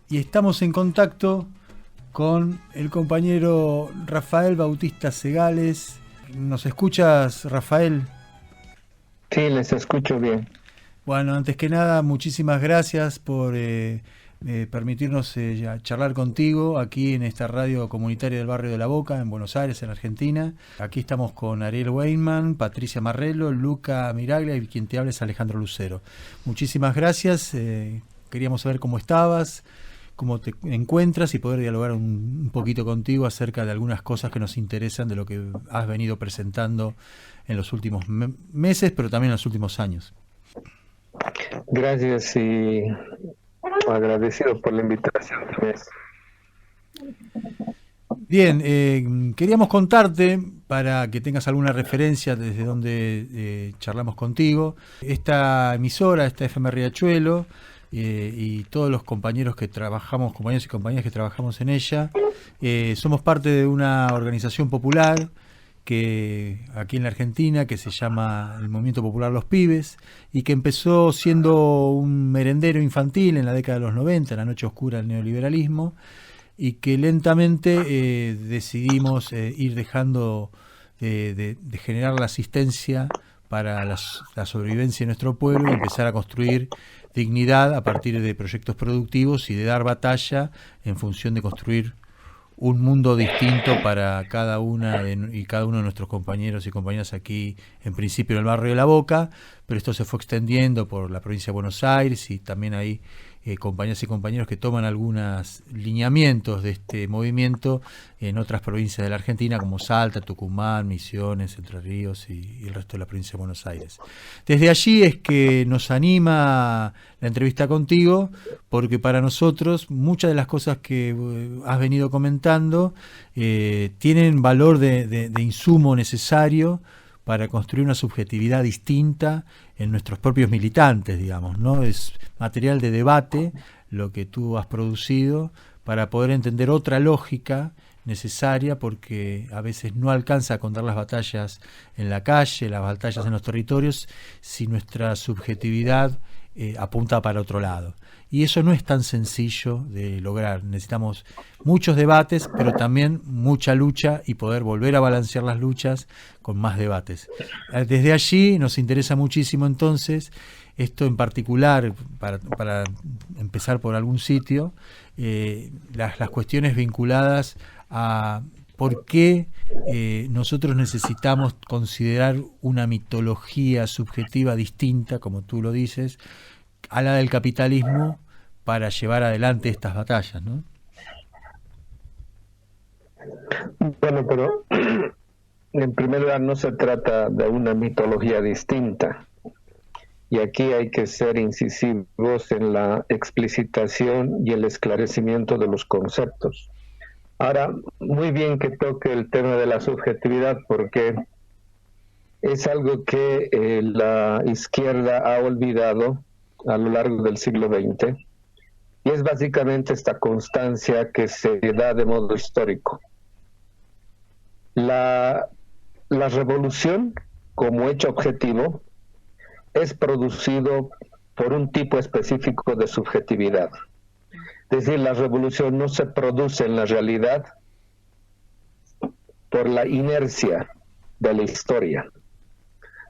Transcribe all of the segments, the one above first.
y estamos en contacto con el compañero Rafael Bautista Segales. ¿Nos escuchas, Rafael? Sí, les escucho bien. Bueno, antes que nada, muchísimas gracias por permitirnos charlar contigo aquí en esta radio comunitaria del barrio de La Boca, en Buenos Aires, en Argentina. Aquí estamos con Ariel Weinman, Patricia Marrello, Luca Miraglia y quien te habla es Alejandro Lucero. Muchísimas gracias. Queríamos saber cómo estabas, cómo te encuentras y poder dialogar un poquito contigo acerca de algunas cosas que nos interesan de lo que has venido presentando en los últimos meses, pero también en los últimos años. Gracias y agradecido por la invitación también. Bien, queríamos contarte, para que tengas alguna referencia desde donde charlamos contigo, esta emisora, esta FM Riachuelo, y todos los compañeros que trabajamos, compañeros y compañeras que trabajamos en ella, somos parte de una organización popular que aquí en la Argentina, que se llama el Movimiento Popular Los Pibes, y que empezó siendo un merendero infantil en la década de los 90, la noche oscura del neoliberalismo, y que lentamente decidimos ir dejando de generar la asistencia para la sobrevivencia de nuestro pueblo y empezar a construir dignidad a partir de proyectos productivos y de dar batalla en función de construir un mundo distinto para cada una y cada uno de nuestros compañeros y compañeras aquí, en principio en el barrio de La Boca, pero esto se fue extendiendo por la provincia de Buenos Aires y también hay compañeras y compañeros que toman algunos lineamientos de este movimiento en otras provincias de la Argentina como Salta, Tucumán, Misiones, Entre Ríos y el resto de la provincia de Buenos Aires. Desde allí es que nos anima la entrevista contigo, porque para nosotros muchas de las cosas que has venido comentando tienen valor de insumo necesario para construir una subjetividad distinta en nuestros propios militantes, digamos, ¿no? Es material de debate lo que tú has producido para poder entender otra lógica necesaria, porque a veces no alcanza a contar las batallas en la calle, las batallas en los territorios, si nuestra subjetividad apunta para otro lado. Y eso no es tan sencillo de lograr. Necesitamos muchos debates, pero también mucha lucha y poder volver a balancear las luchas con más debates. Desde allí nos interesa muchísimo entonces, esto en particular, para empezar por algún sitio, las cuestiones vinculadas a por qué nosotros necesitamos considerar una mitología subjetiva distinta, como tú lo dices, a la del capitalismo para llevar adelante estas batallas, ¿no? Bueno, pero en primer lugar no se trata de una mitología distinta. Y aquí hay que ser incisivos en la explicitación y el esclarecimiento de los conceptos. Ahora, muy bien que toque el tema de la subjetividad, porque es algo que la izquierda ha olvidado a lo largo del siglo XX, y es básicamente esta constancia que se da de modo histórico. La revolución, como hecho objetivo, es producido por un tipo específico de subjetividad. Es decir, la revolución no se produce en la realidad por la inercia de la historia.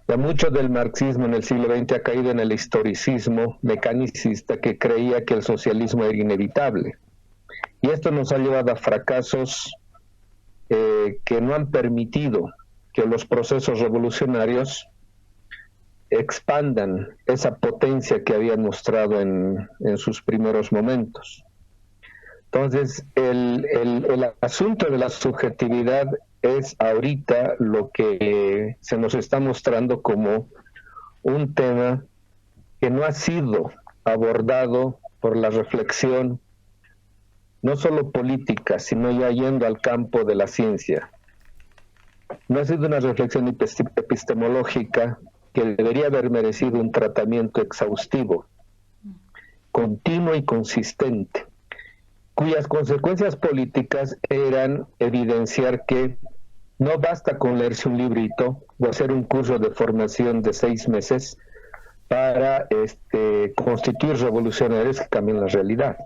Ya mucho del marxismo en el siglo XX ha caído en el historicismo mecanicista que creía que el socialismo era inevitable. Y esto nos ha llevado a fracasos que no han permitido que los procesos revolucionarios expandan esa potencia que habían mostrado en sus primeros momentos. Entonces, el asunto de la subjetividad es ahorita lo que se nos está mostrando como un tema que no ha sido abordado por la reflexión, no solo política, sino ya yendo al campo de la ciencia. No ha sido una reflexión epistemológica que debería haber merecido un tratamiento exhaustivo, continuo y consistente, cuyas consecuencias políticas eran evidenciar que no basta con leerse un librito o hacer un curso de formación de 6 meses para constituir revolucionarios que cambien la realidad.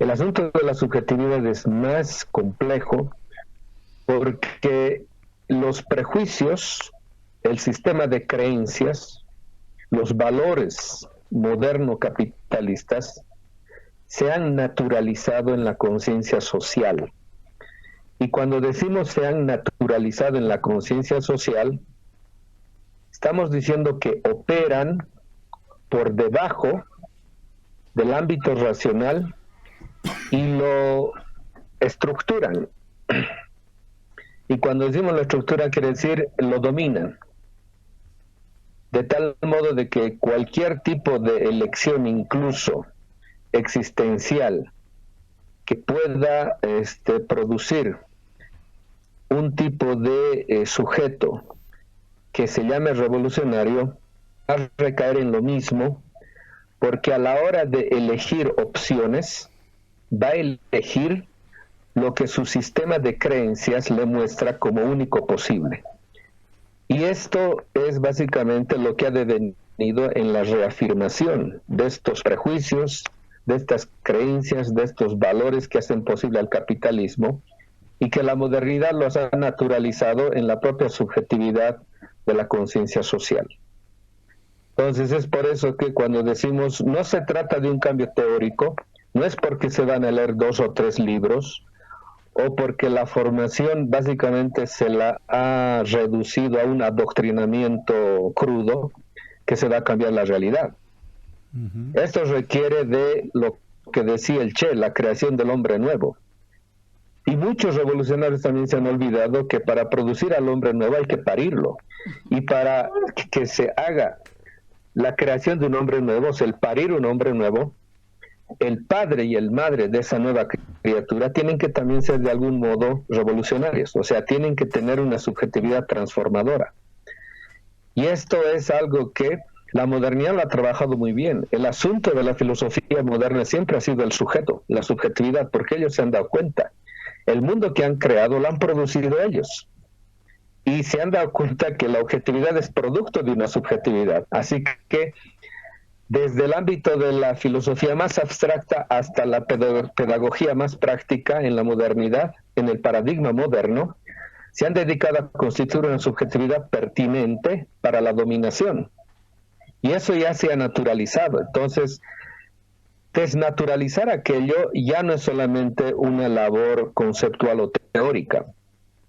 El asunto de la subjetividad es más complejo porque los prejuicios, el sistema de creencias, los valores moderno-capitalistas se han naturalizado en la conciencia social. Y cuando decimos se han naturalizado en la conciencia social, estamos diciendo que operan por debajo del ámbito racional y lo estructuran. Y cuando decimos la estructura quiere decir lo dominan. De tal modo de que cualquier tipo de elección, incluso existencial, que pueda producir un tipo de sujeto que se llame revolucionario, va a recaer en lo mismo, porque a la hora de elegir opciones, va a elegir lo que su sistema de creencias le muestra como único posible. Y esto es básicamente lo que ha devenido en la reafirmación de estos prejuicios, de estas creencias, de estos valores que hacen posible al capitalismo y que la modernidad los ha naturalizado en la propia subjetividad de la conciencia social. Entonces es por eso que cuando decimos no se trata de un cambio teórico, no es porque se van a leer 2 o 3 libros o porque la formación básicamente se la ha reducido a un adoctrinamiento crudo que se va a cambiar la realidad. Esto requiere de lo que decía el Che, la creación del hombre nuevo. Y muchos revolucionarios también se han olvidado que para producir al hombre nuevo hay que parirlo. Y para que se haga la creación de un hombre nuevo, o sea, el parir un hombre nuevo, el padre y el madre de esa nueva criatura tienen que también ser de algún modo revolucionarios, o sea, tienen que tener una subjetividad transformadora. Y esto es algo que la modernidad lo ha trabajado muy bien. El asunto de la filosofía moderna siempre ha sido el sujeto, la subjetividad, porque ellos se han dado cuenta. El mundo que han creado lo han producido ellos. Y se han dado cuenta que la objetividad es producto de una subjetividad. Así que desde el ámbito de la filosofía más abstracta hasta la pedagogía más práctica en la modernidad, en el paradigma moderno, se han dedicado a constituir una subjetividad pertinente para la dominación. Y eso ya se ha naturalizado. Entonces, desnaturalizar aquello ya no es solamente una labor conceptual o teórica.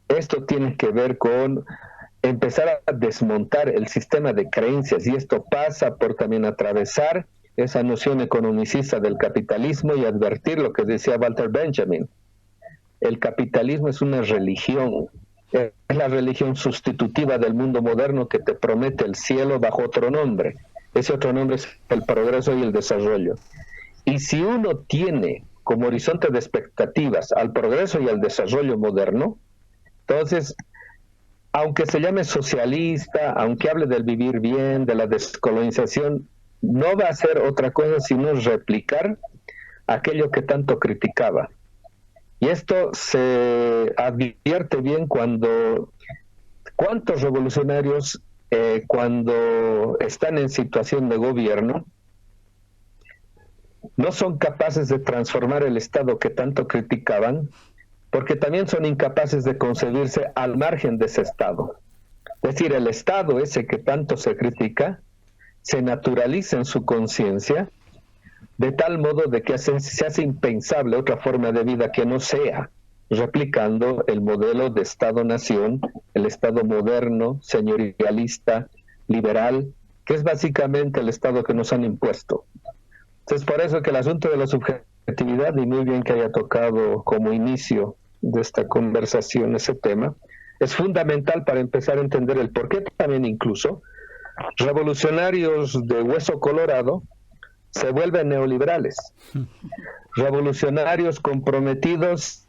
Esto tiene que ver con empezar a desmontar el sistema de creencias, y esto pasa por también atravesar esa noción economicista del capitalismo y advertir lo que decía Walter Benjamin. El capitalismo es una religión, es la religión sustitutiva del mundo moderno que te promete el cielo bajo otro nombre. Ese otro nombre es el progreso y el desarrollo. Y si uno tiene como horizonte de expectativas al progreso y al desarrollo moderno, entonces, aunque se llame socialista, aunque hable del vivir bien, de la descolonización, no va a ser otra cosa sino replicar aquello que tanto criticaba. Y esto se advierte bien cuántos revolucionarios cuando están en situación de gobierno no son capaces de transformar el Estado que tanto criticaban, porque también son incapaces de concebirse al margen de ese Estado. Es decir, el Estado ese que tanto se critica, se naturaliza en su conciencia, de tal modo de que se hace impensable otra forma de vida que no sea replicando el modelo de Estado-nación, el Estado moderno, señorialista, liberal, que es básicamente el Estado que nos han impuesto. Entonces, por eso que el asunto de la subjetividad, y muy bien que haya tocado como inicio de esta conversación ese tema, es fundamental para empezar a entender el por qué también incluso revolucionarios de hueso colorado se vuelven neoliberales. Revolucionarios comprometidos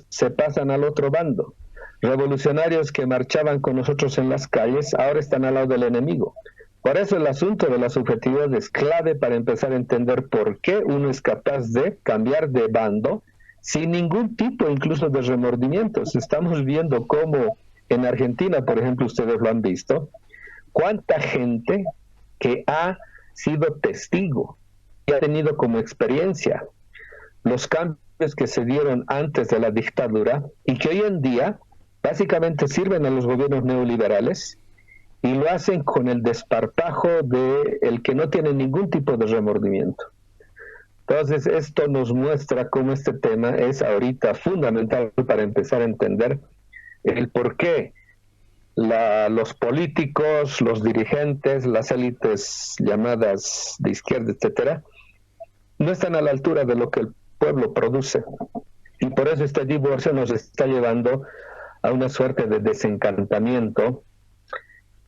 se pasan al otro bando. Revolucionarios que marchaban con nosotros en las calles ahora están al lado del enemigo. Por eso el asunto de la subjetividad es clave para empezar a entender por qué uno es capaz de cambiar de bando sin ningún tipo incluso de remordimientos. Estamos viendo cómo en Argentina, por ejemplo, ustedes lo han visto, cuánta gente que ha sido testigo y ha tenido como experiencia los cambios que se dieron antes de la dictadura y que hoy en día básicamente sirven a los gobiernos neoliberales y lo hacen con el desparpajo de el que no tiene ningún tipo de remordimiento. Entonces, esto nos muestra cómo este tema es ahorita fundamental para empezar a entender el por qué los políticos, los dirigentes, las élites llamadas de izquierda, etcétera, no están a la altura de lo que el pueblo produce. Y por eso este divorcio nos está llevando a una suerte de desencantamiento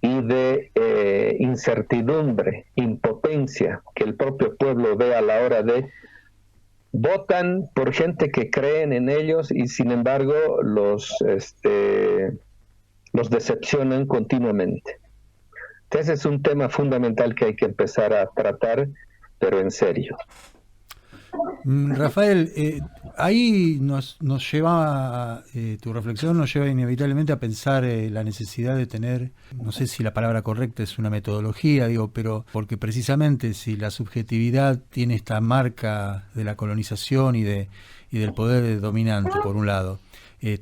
y de incertidumbre, impotencia que el propio pueblo ve a la hora de votan por gente que creen en ellos y sin embargo los decepcionan continuamente. Entonces es un tema fundamental que hay que empezar a tratar, pero en serio. Rafael, ahí nos lleva, tu reflexión nos lleva inevitablemente a pensar la necesidad de tener, no sé si la palabra correcta es una metodología, digo, pero porque precisamente si la subjetividad tiene esta marca de la colonización y del poder dominante, por un lado,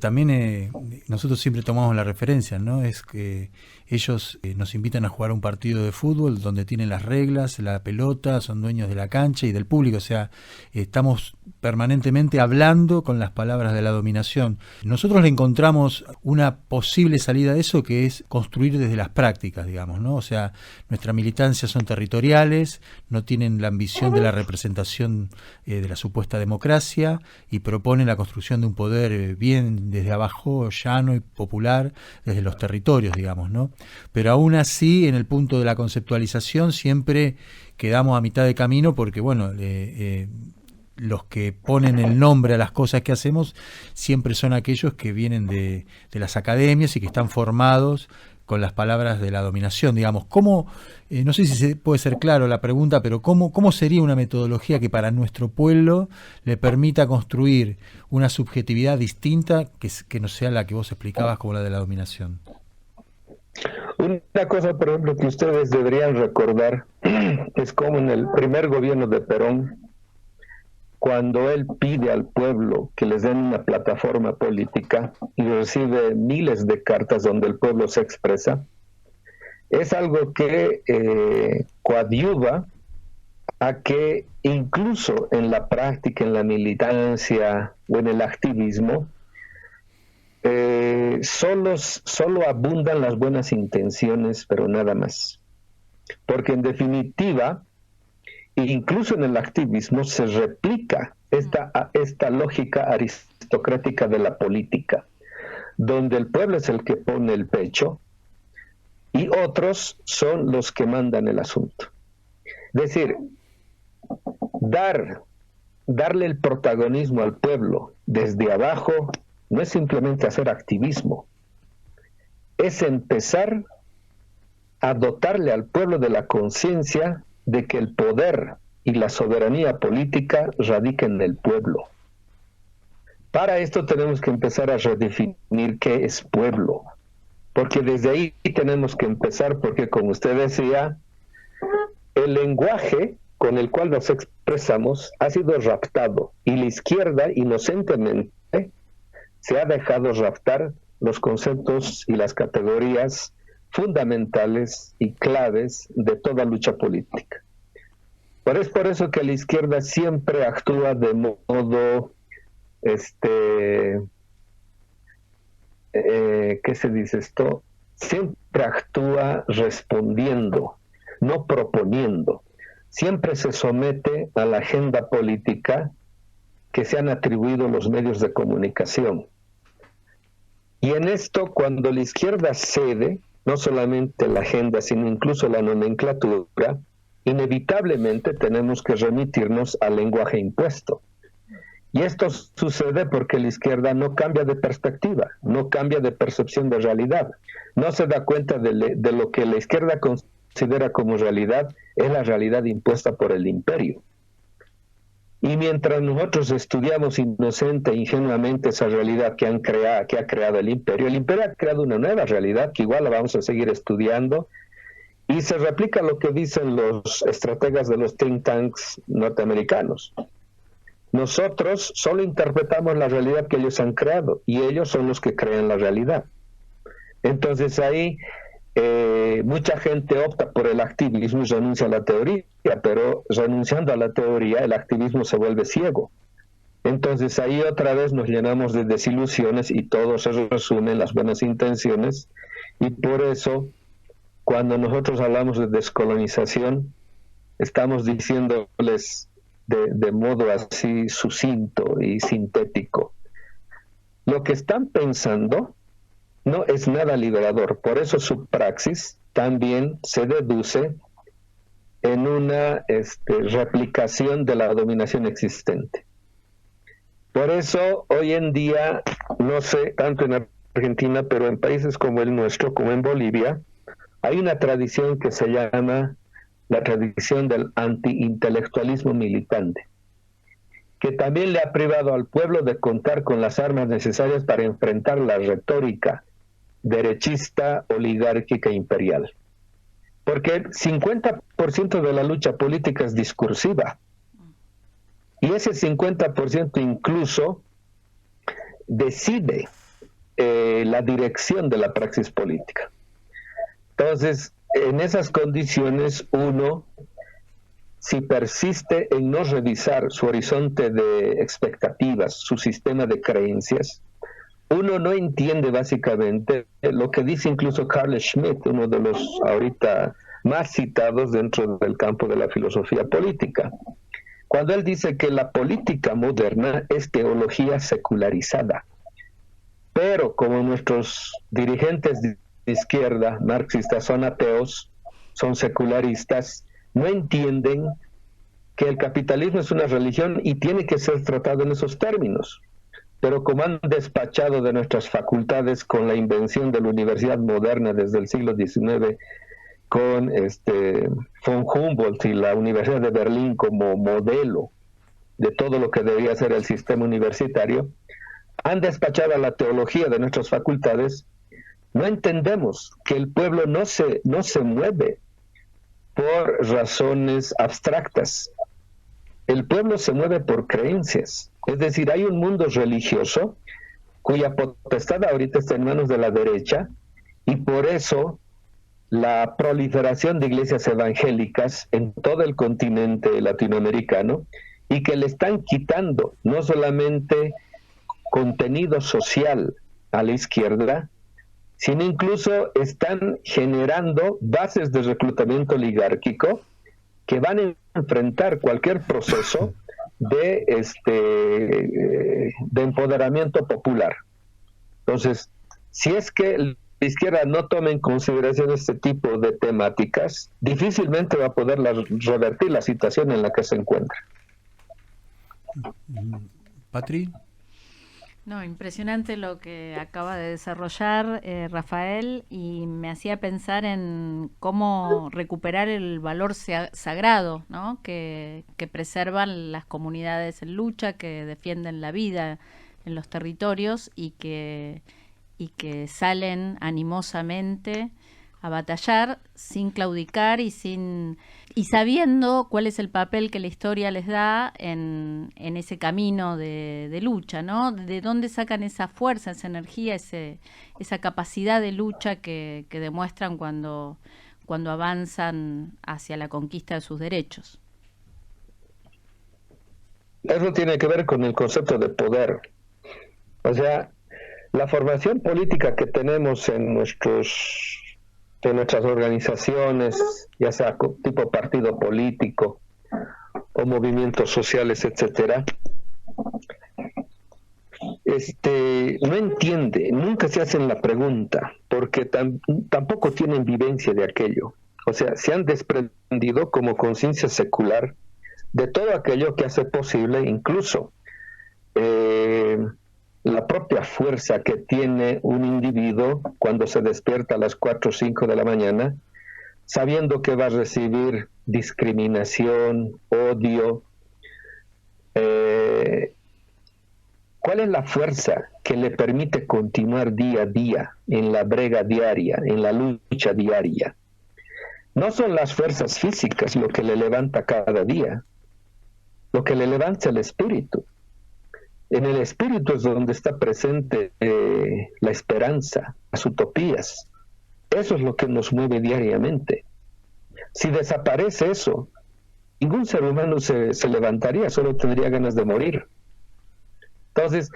también nosotros siempre tomamos la referencia, ¿no? Es que ellos nos invitan a jugar un partido de fútbol donde tienen las reglas, la pelota, son dueños de la cancha y del público, o sea, estamos permanentemente hablando con las palabras de la dominación. Nosotros le encontramos una posible salida de eso, que es construir desde las prácticas, digamos, ¿no? O sea, nuestra militancia son territoriales, no tienen la ambición de la representación de la supuesta democracia y proponen la construcción de un poder bien desde abajo, llano y popular, desde los territorios, digamos, ¿no? Pero aún así, en el punto de la conceptualización, siempre quedamos a mitad de camino porque, bueno, los que ponen el nombre a las cosas que hacemos siempre son aquellos que vienen de las academias y que están formados con las palabras de la dominación, digamos. ¿Cómo, no sé si se puede ser claro la pregunta, pero cómo sería una metodología que para nuestro pueblo le permita construir una subjetividad distinta que no sea la que vos explicabas como la de la dominación? Una cosa, por ejemplo, que ustedes deberían recordar es como en el primer gobierno de Perón, cuando él pide al pueblo que les den una plataforma política y recibe miles de cartas donde el pueblo se expresa, es algo que coadyuva a que incluso en la práctica, en la militancia o en el activismo, solo abundan las buenas intenciones, pero nada más. Porque en definitiva, incluso en el activismo se replica esta lógica aristocrática de la política, donde el pueblo es el que pone el pecho y otros son los que mandan el asunto. Es decir, darle el protagonismo al pueblo desde abajo no es simplemente hacer activismo, es empezar a dotarle al pueblo de la conciencia de que el poder y la soberanía política radica en el pueblo. Para esto tenemos que empezar a redefinir qué es pueblo, porque desde ahí tenemos que empezar, porque como usted decía, el lenguaje con el cual nos expresamos ha sido raptado y la izquierda inocentemente se ha dejado raptar los conceptos y las categorías fundamentales y claves de toda lucha política. Pero es por eso que la izquierda siempre actúa de modo, ¿qué se dice esto? Siempre actúa respondiendo, no proponiendo. Siempre se somete a la agenda política que se han atribuido los medios de comunicación. Y en esto, cuando la izquierda cede, no solamente la agenda, sino incluso la nomenclatura, inevitablemente tenemos que remitirnos al lenguaje impuesto. Y esto sucede porque la izquierda no cambia de perspectiva, no cambia de percepción de realidad, no se da cuenta de lo que la izquierda considera como realidad, es la realidad impuesta por el imperio. Y mientras nosotros estudiamos inocente e ingenuamente esa realidad que ha creado el imperio ha creado una nueva realidad que igual la vamos a seguir estudiando, y se replica lo que dicen los estrategas de los think tanks norteamericanos. Nosotros solo interpretamos la realidad que ellos han creado y ellos son los que crean la realidad. Entonces ahí mucha gente opta por el activismo y renuncia a la teoría, pero renunciando a la teoría el activismo se vuelve ciego. Entonces ahí otra vez nos llenamos de desilusiones y todo se resume en las buenas intenciones, y por eso cuando nosotros hablamos de descolonización estamos diciéndoles de modo así sucinto y sintético: lo que están pensando no es nada liberador, por eso su praxis también se deduce en una replicación de la dominación existente. Por eso hoy en día, no sé, tanto en Argentina, pero en países como el nuestro, como en Bolivia, hay una tradición que se llama la tradición del antiintelectualismo militante, que también le ha privado al pueblo de contar con las armas necesarias para enfrentar la retórica derechista, oligárquica e imperial. Porque el 50% de la lucha política es discursiva. Y ese 50% incluso decide la dirección de la praxis política. Entonces, en esas condiciones, uno, si persiste en no revisar su horizonte de expectativas, su sistema de creencias, uno no entiende básicamente lo que dice incluso Carl Schmitt, uno de los ahorita más citados dentro del campo de la filosofía política, cuando él dice que la política moderna es teología secularizada. Pero como nuestros dirigentes de izquierda, marxistas, son ateos, son secularistas, no entienden que el capitalismo es una religión y tiene que ser tratado en esos términos. Pero como han despachado de nuestras facultades con la invención de la universidad moderna desde el siglo XIX, con von Humboldt y la Universidad de Berlín como modelo de todo lo que debería ser el sistema universitario, han despachado a la teología de nuestras facultades. No entendemos que el pueblo no se mueve por razones abstractas. El pueblo se mueve por creencias. Es decir, hay un mundo religioso cuya potestad ahorita está en manos de la derecha, y por eso la proliferación de iglesias evangélicas en todo el continente latinoamericano, y que le están quitando no solamente contenido social a la izquierda, sino incluso están generando bases de reclutamiento oligárquico que van a enfrentar cualquier proceso de empoderamiento popular. Entonces, si es que la izquierda no toma en consideración este tipo de temáticas, difícilmente va a poder revertir la situación en la que se encuentra. Patri. No, impresionante lo que acaba de desarrollar Rafael, y me hacía pensar en cómo recuperar el valor sagrado, ¿no? que preservan las comunidades en lucha, que defienden la vida en los territorios y que salen animosamente a batallar sin claudicar y sabiendo cuál es el papel que la historia les da en ese camino de lucha, ¿no? De dónde sacan esa fuerza, esa energía, esa capacidad de lucha que demuestran cuando avanzan hacia la conquista de sus derechos. Eso tiene que ver con el concepto de poder. O sea, la formación política que tenemos en nuestras organizaciones, ya sea tipo partido político o movimientos sociales, etcétera, no entiende, nunca se hacen la pregunta, porque tampoco tienen vivencia de aquello. O sea, se han desprendido como conciencia secular de todo aquello que hace posible incluso la propia fuerza que tiene un individuo cuando se despierta a las 4 o 5 de la mañana, sabiendo que va a recibir discriminación, odio. ¿Cuál es la fuerza que le permite continuar día a día en la brega diaria, en la lucha diaria? No son las fuerzas físicas lo que le levanta cada día. lo que le levanta el espíritu. En el espíritu es donde está presente la esperanza, las utopías. Eso es lo que nos mueve diariamente. Si desaparece eso, ningún ser humano se levantaría, solo tendría ganas de morir. Entonces,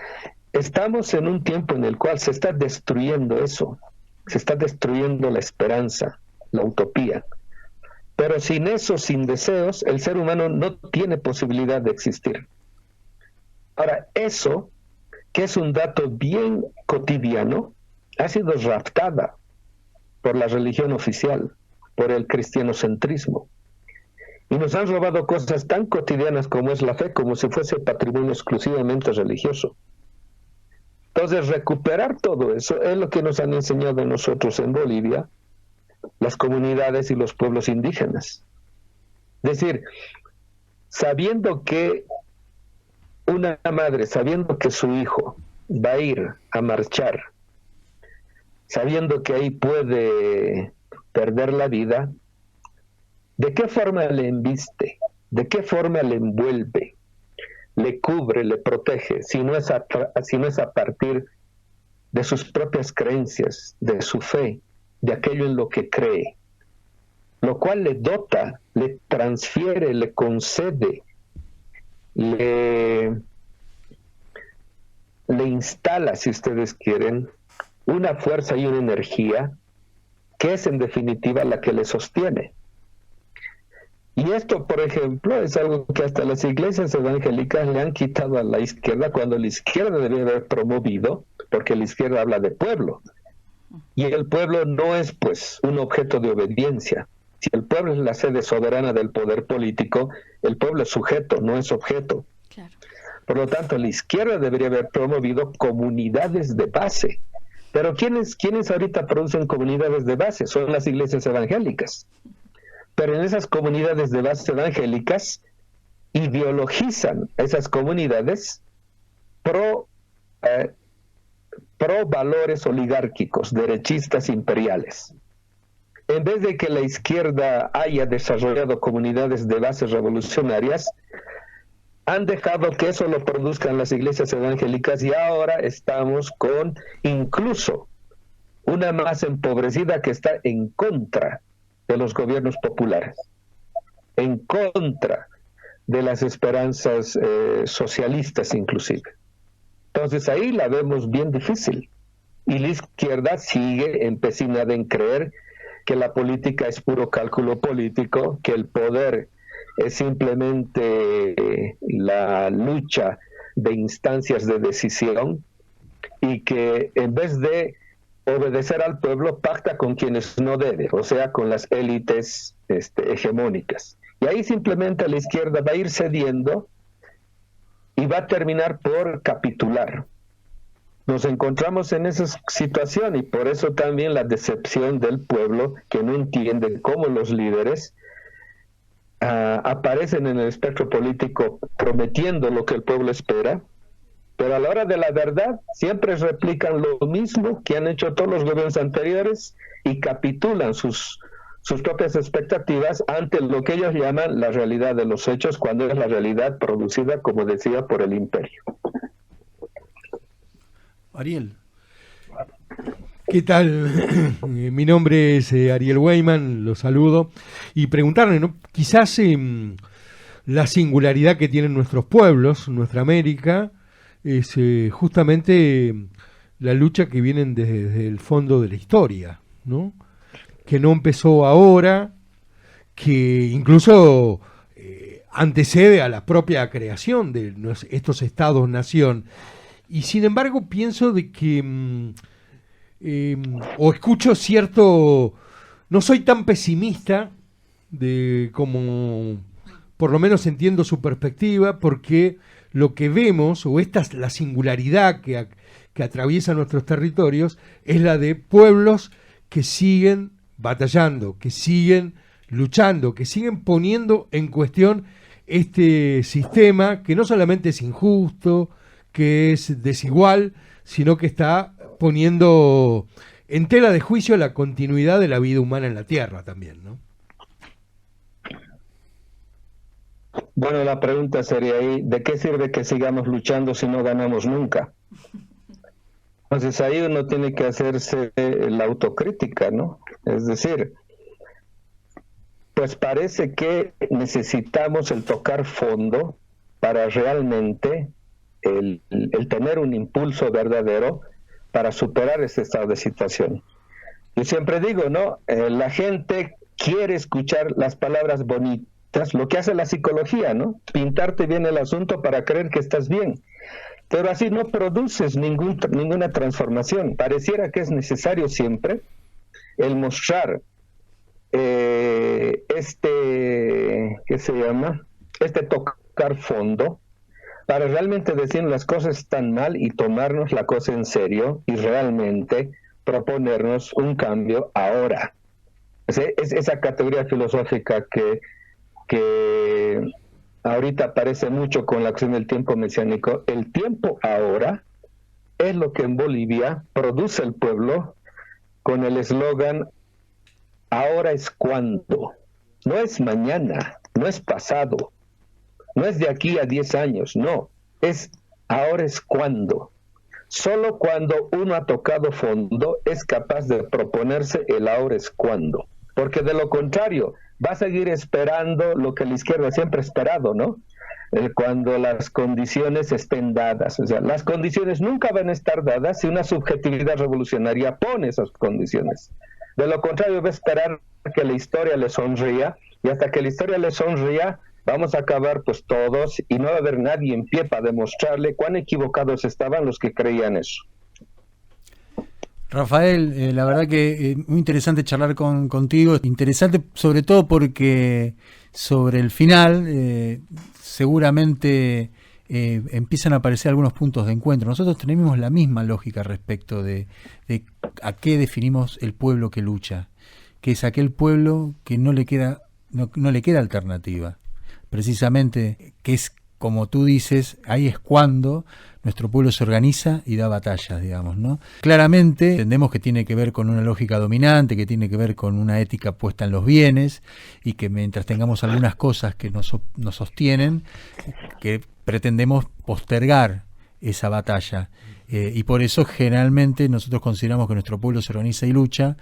estamos en un tiempo en el cual se está destruyendo eso, se está destruyendo la esperanza, la utopía. Pero sin eso, sin deseos, el ser humano no tiene posibilidad de existir. Ahora, eso, que es un dato bien cotidiano, ha sido raptada por la religión oficial, por el cristianocentrismo. Y nos han robado cosas tan cotidianas como es la fe, como si fuese patrimonio exclusivamente religioso. Entonces, recuperar todo eso es lo que nos han enseñado a nosotros en Bolivia, las comunidades y los pueblos indígenas. Es decir, sabiendo que una madre, sabiendo que su hijo va a ir a marchar, sabiendo que ahí puede perder la vida, ¿de qué forma le embiste? ¿De qué forma le envuelve? Le cubre, le protege, si no es a partir de sus propias creencias, de su fe, de aquello en lo que cree, lo cual le dota, le transfiere, le concede, le instala, si ustedes quieren, una fuerza y una energía que es en definitiva la que le sostiene. Y esto, por ejemplo, es algo que hasta las iglesias evangélicas le han quitado a la izquierda, cuando la izquierda debería haber promovido, porque la izquierda habla de pueblo. Y el pueblo no es, pues, un objeto de obediencia. Si el pueblo es la sede soberana del poder político, el pueblo es sujeto, no es objeto. Claro. Por lo tanto, la izquierda debería haber promovido comunidades de base. Pero ¿quiénes ahorita producen comunidades de base? Son las iglesias evangélicas. Pero en esas comunidades de base evangélicas ideologizan esas comunidades pro valores oligárquicos, derechistas imperiales. En vez de que la izquierda haya desarrollado comunidades de bases revolucionarias, han dejado que eso lo produzcan las iglesias evangélicas, y ahora estamos con incluso una masa empobrecida que está en contra de los gobiernos populares, en contra de las esperanzas socialistas inclusive. Entonces ahí la vemos bien difícil. Y la izquierda sigue empecinada en creer que la política es puro cálculo político, que el poder es simplemente la lucha de instancias de decisión, y que en vez de obedecer al pueblo pacta con quienes no debe, o sea, con las élites hegemónicas. Y ahí simplemente la izquierda va a ir cediendo y va a terminar por capitular. Nos encontramos en esa situación, y por eso también la decepción del pueblo, que no entiende cómo los líderes aparecen en el espectro político prometiendo lo que el pueblo espera, pero a la hora de la verdad siempre replican lo mismo que han hecho todos los gobiernos anteriores y capitulan sus propias expectativas ante lo que ellos llaman la realidad de los hechos, cuando es la realidad producida, como decía, por el imperio. Ariel. ¿Qué tal? Mi nombre es Ariel Weyman, los saludo, y preguntarle, ¿no? Quizás la singularidad que tienen nuestros pueblos, nuestra América, es justamente la lucha que vienen desde el fondo de la historia, ¿no? Que no empezó ahora, que incluso antecede a la propia creación de estos estados-nación. Y sin embargo pienso de que, o escucho cierto, no soy tan pesimista como, por lo menos entiendo su perspectiva, porque lo que vemos, o la singularidad que atraviesa nuestros territorios, es la de pueblos que siguen batallando, que siguen luchando, que siguen poniendo en cuestión este sistema que no solamente es injusto, que es desigual, sino que está poniendo en tela de juicio la continuidad de la vida humana en la Tierra también, ¿no? Bueno, la pregunta sería ahí, ¿de qué sirve que sigamos luchando si no ganamos nunca? Entonces ahí uno tiene que hacerse la autocrítica, ¿no? Es decir, pues parece que necesitamos el tocar fondo para realmente el tener un impulso verdadero para superar este estado de situación. Yo siempre digo, ¿no? La gente quiere escuchar las palabras bonitas, lo que hace la psicología, ¿no? Pintarte bien el asunto para creer que estás bien. Pero así no produces ninguna transformación. Pareciera que es necesario siempre el mostrar este tocar fondo, para realmente decir las cosas están mal y tomarnos la cosa en serio y realmente proponernos un cambio ahora. Es esa categoría filosófica que ahorita aparece mucho con la acción del tiempo mesiánico. El tiempo ahora es lo que en Bolivia produce el pueblo con el eslogan ahora es cuando. No es mañana, no es pasado, no es de aquí a 10 años, no, es ahora es cuando. Solo cuando uno ha tocado fondo es capaz de proponerse el ahora es cuando, porque de lo contrario va a seguir esperando lo que la izquierda siempre ha esperado, ¿no? Cuando las condiciones estén dadas. O sea, las condiciones nunca van a estar dadas si una subjetividad revolucionaria pone esas condiciones. De lo contrario, va a esperar que la historia le sonría, y hasta que la historia le sonría, vamos a acabar pues todos, y no va a haber nadie en pie para demostrarle cuán equivocados estaban los que creían eso. Rafael, la verdad que muy interesante charlar contigo, interesante sobre todo porque sobre el final seguramente empiezan a aparecer algunos puntos de encuentro. Nosotros tenemos la misma lógica respecto de a qué definimos el pueblo que lucha, que es aquel pueblo que no le queda alternativa, precisamente, que es como tú dices, ahí es cuando nuestro pueblo se organiza y da batallas, digamos, ¿no? Claramente entendemos que tiene que ver con una lógica dominante, que tiene que ver con una ética puesta en los bienes, y que mientras tengamos algunas cosas que nos sostienen, que pretendemos postergar esa batalla. Y por eso generalmente nosotros consideramos que nuestro pueblo se organiza y lucha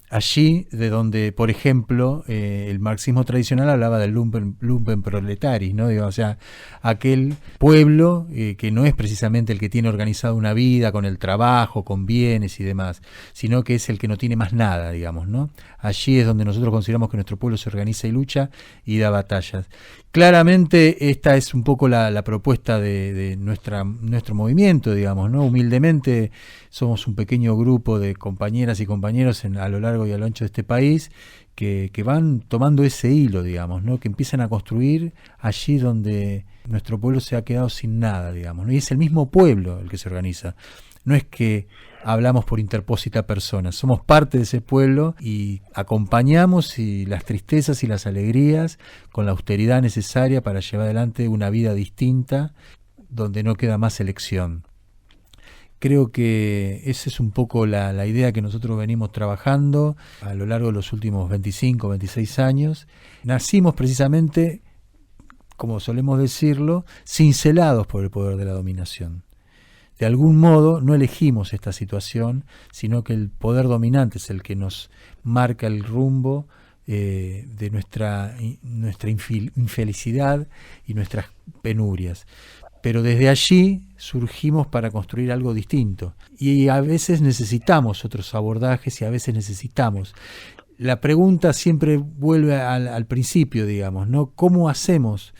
allí de donde, por ejemplo, el marxismo tradicional hablaba del lumpen proletaris, ¿no? Digo, o sea, aquel pueblo que no es precisamente el que tiene organizado una vida con el trabajo, con bienes y demás, sino que es el que no tiene más nada, digamos, ¿no? Allí es donde nosotros consideramos que nuestro pueblo se organiza y lucha y da batallas. Claramente esta es un poco la propuesta de nuestro movimiento, digamos, ¿no? Humildemente somos un pequeño grupo de compañeras y compañeros a lo largo y a lo ancho de este país que van tomando ese hilo, digamos, ¿no? Que empiezan a construir allí donde nuestro pueblo se ha quedado sin nada, digamos, ¿no? Y es el mismo pueblo el que se organiza. No es que hablamos por interpósita persona, somos parte de ese pueblo y acompañamos las tristezas y las alegrías con la austeridad necesaria para llevar adelante una vida distinta donde no queda más elección. Creo que esa es un poco la idea que nosotros venimos trabajando a lo largo de los últimos 25, 26 años. Nacimos precisamente, como solemos decirlo, cincelados por el poder de la dominación. De algún modo no elegimos esta situación, sino que el poder dominante es el que nos marca el rumbo de nuestra infelicidad y nuestras penurias. Pero desde allí surgimos para construir algo distinto. Y a veces necesitamos otros abordajes y a veces necesitamos. La pregunta siempre vuelve al principio, digamos, ¿no? ¿Cómo hacemos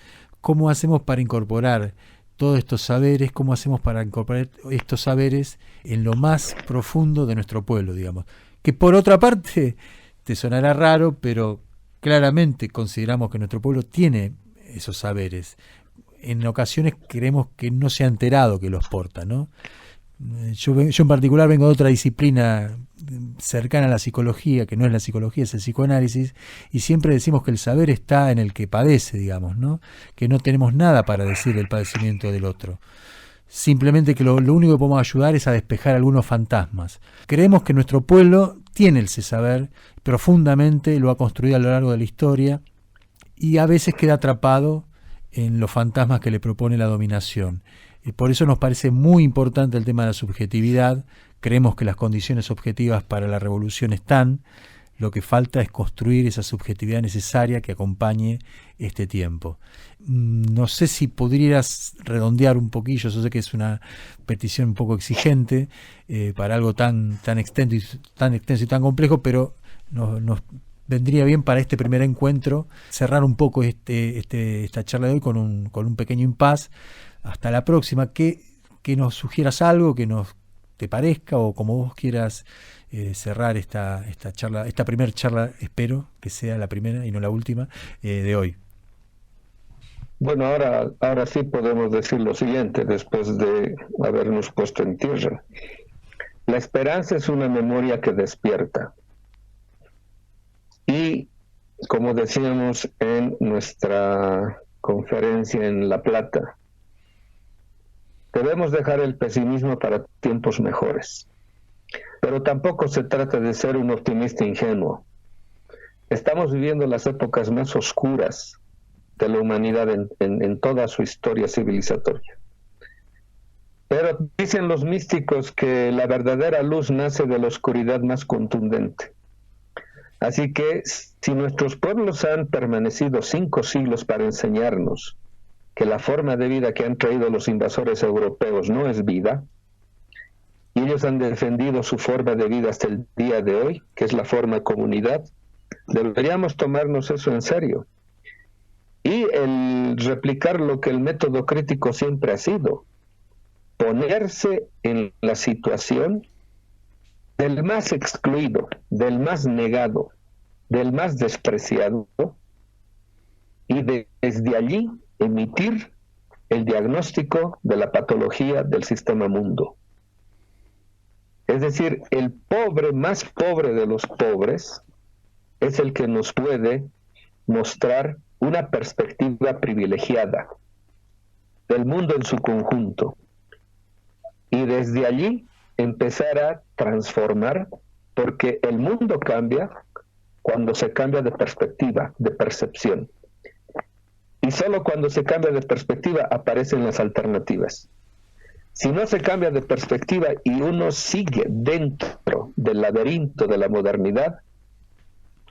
para incorporar todos estos saberes? ¿Cómo hacemos para incorporar estos saberes en lo más profundo de nuestro pueblo, digamos? Que por otra parte, te sonará raro, pero claramente consideramos que nuestro pueblo tiene esos saberes. En ocasiones creemos que no se ha enterado que los porta, ¿no? Yo en particular vengo de otra disciplina cercana a la psicología, que no es la psicología, es el psicoanálisis, y siempre decimos que el saber está en el que padece, digamos, ¿no? Que no tenemos nada para decir del padecimiento del otro. Simplemente que lo único que podemos ayudar es a despejar algunos fantasmas. Creemos que nuestro pueblo tiene ese saber, profundamente lo ha construido a lo largo de la historia, y a veces queda atrapado en los fantasmas que le propone la dominación. Por eso nos parece muy importante el tema de la subjetividad. Creemos que las condiciones objetivas para la revolución están. Lo que falta es construir esa subjetividad necesaria que acompañe este tiempo. No sé si podrías redondear un poquillo, yo sé que es una petición un poco exigente para algo tan extenso y tan complejo, pero nos vendría bien para este primer encuentro cerrar un poco esta charla de hoy con un pequeño impas. Hasta la próxima, que nos sugieras algo que te parezca, o como vos quieras cerrar esta charla, esta primera charla, espero que sea la primera y no la última de hoy. Bueno, ahora sí podemos decir lo siguiente, después de habernos puesto en tierra. La esperanza es una memoria que despierta. Y, como decíamos en nuestra conferencia en La Plata, debemos dejar el pesimismo para tiempos mejores. Pero tampoco se trata de ser un optimista ingenuo. Estamos viviendo las épocas más oscuras de la humanidad en toda su historia civilizatoria. Pero dicen los místicos que la verdadera luz nace de la oscuridad más contundente. Así que si nuestros pueblos han permanecido 5 siglos para enseñarnos que la forma de vida que han traído los invasores europeos no es vida, y ellos han defendido su forma de vida hasta el día de hoy, que es la forma de comunidad, deberíamos tomarnos eso en serio. Y el replicar lo que el método crítico siempre ha sido, ponerse en la situación del más excluido, del más negado, del más despreciado, y desde allí emitir el diagnóstico de la patología del sistema mundo. Es decir, el pobre más pobre de los pobres es el que nos puede mostrar una perspectiva privilegiada del mundo en su conjunto, y desde allí empezar a transformar, porque el mundo cambia cuando se cambia de perspectiva, de percepción. Y solo cuando se cambia de perspectiva aparecen las alternativas. Si no se cambia de perspectiva y uno sigue dentro del laberinto de la modernidad,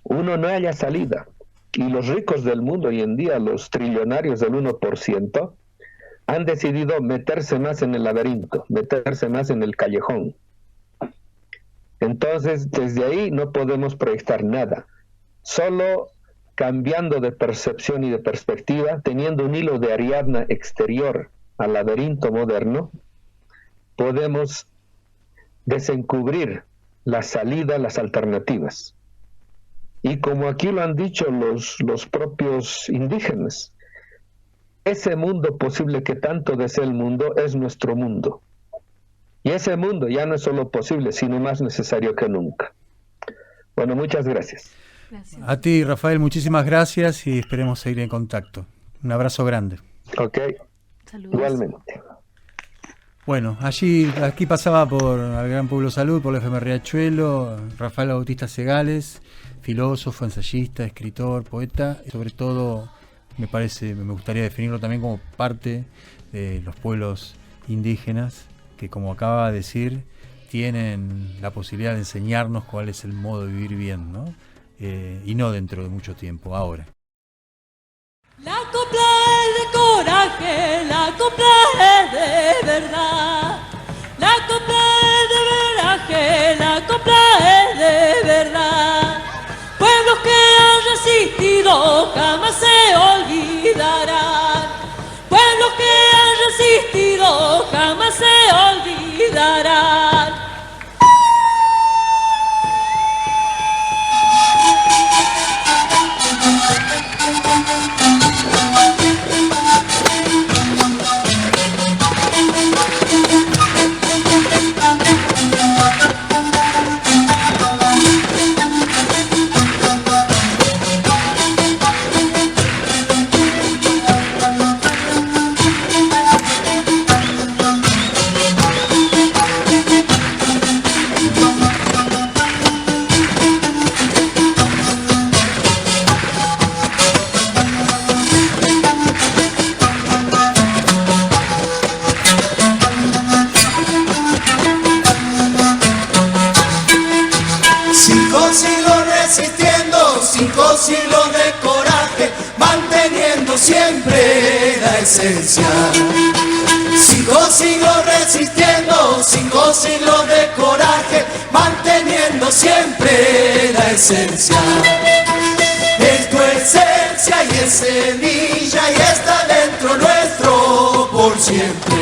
uno no halla salida. Y los ricos del mundo hoy en día, los trillonarios del 1%, han decidido meterse más en el laberinto, meterse más en el callejón. Entonces, desde ahí no podemos proyectar nada. Solo cambiando de percepción y de perspectiva, teniendo un hilo de Ariadna exterior al laberinto moderno, podemos desencubrir la salida, las alternativas. Y como aquí lo han dicho los propios indígenas, ese mundo posible que tanto desea el mundo es nuestro mundo. Y ese mundo ya no es solo posible, sino más necesario que nunca. Bueno, muchas gracias. Gracias. A ti, Rafael, muchísimas gracias y esperemos seguir en contacto. Un abrazo grande. Ok, Saludos. igualmente. Bueno, aquí pasaba por el Gran Pueblo Salud, por la FM Riachuelo, Rafael Bautista Segales, filósofo, ensayista, escritor, poeta, y sobre todo me gustaría definirlo también como parte de los pueblos indígenas que, como acaba de decir, tienen la posibilidad de enseñarnos cuál es el modo de vivir bien, ¿no? Y no dentro de mucho tiempo, ahora. La copla es de coraje, la copla es de verdad. La copla es de veraje, la copla es de verdad. Pueblos que han resistido jamás se olvidarán. Pueblos que han resistido jamás se olvidarán. 5 siglos de coraje, manteniendo siempre la esencia. 5 siglos resistiendo, 5 siglos de coraje, manteniendo siempre la esencia. Es tu esencia y es semilla y está dentro nuestro por siempre.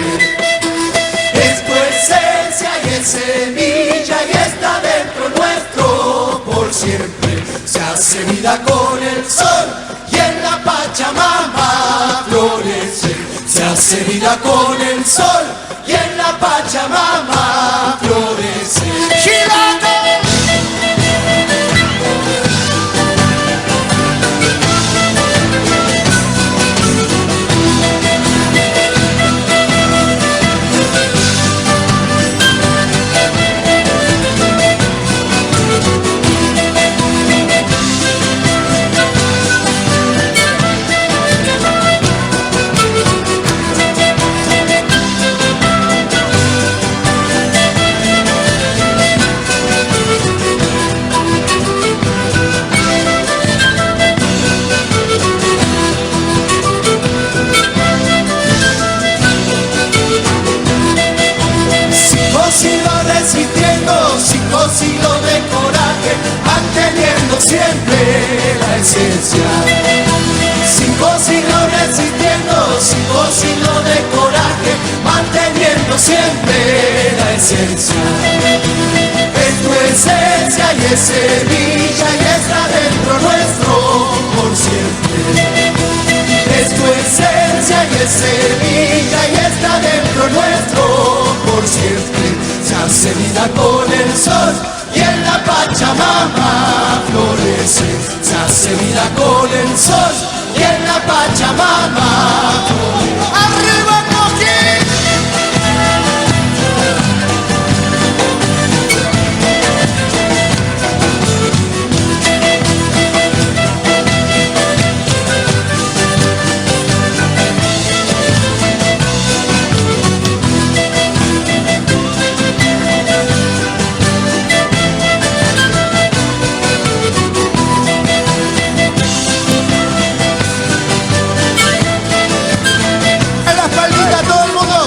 Es tu esencia y es semilla y está dentro nuestro por siempre. Se hace vida con el sol y en la Pachamama florece. Se hace vida con el sol y en la Pachamama florece. ¡Chilango! Siglos de coraje, manteniendo siempre la esencia. 5 siglos resistiendo, 5 siglos de coraje, manteniendo siempre la esencia. Es tu esencia y es semilla y está dentro nuestro por siempre. Es tu esencia y es semilla y está dentro nuestro por siempre. Se hace vida con el sol y en la Pachamama florece. Se hace vida con el sol y en la Pachamama florece. ¡Arriba Coquín!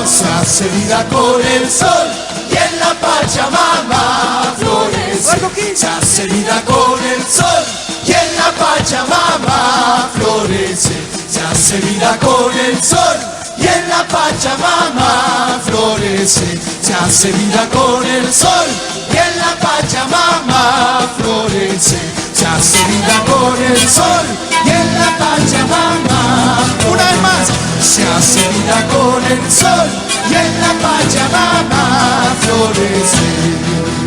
Se hace vida con el sol y en la Pachamama florece. Se hace vida con el sol y en la Pachamama florece. Se hace vida con el sol y en la Pachamama florece. Se hace vida con el sol y en la Pachamama florece. Se hace vida con el sol y en la Pachamama. Una vez más. Se hace vida con el sol y en la Pachamama florece.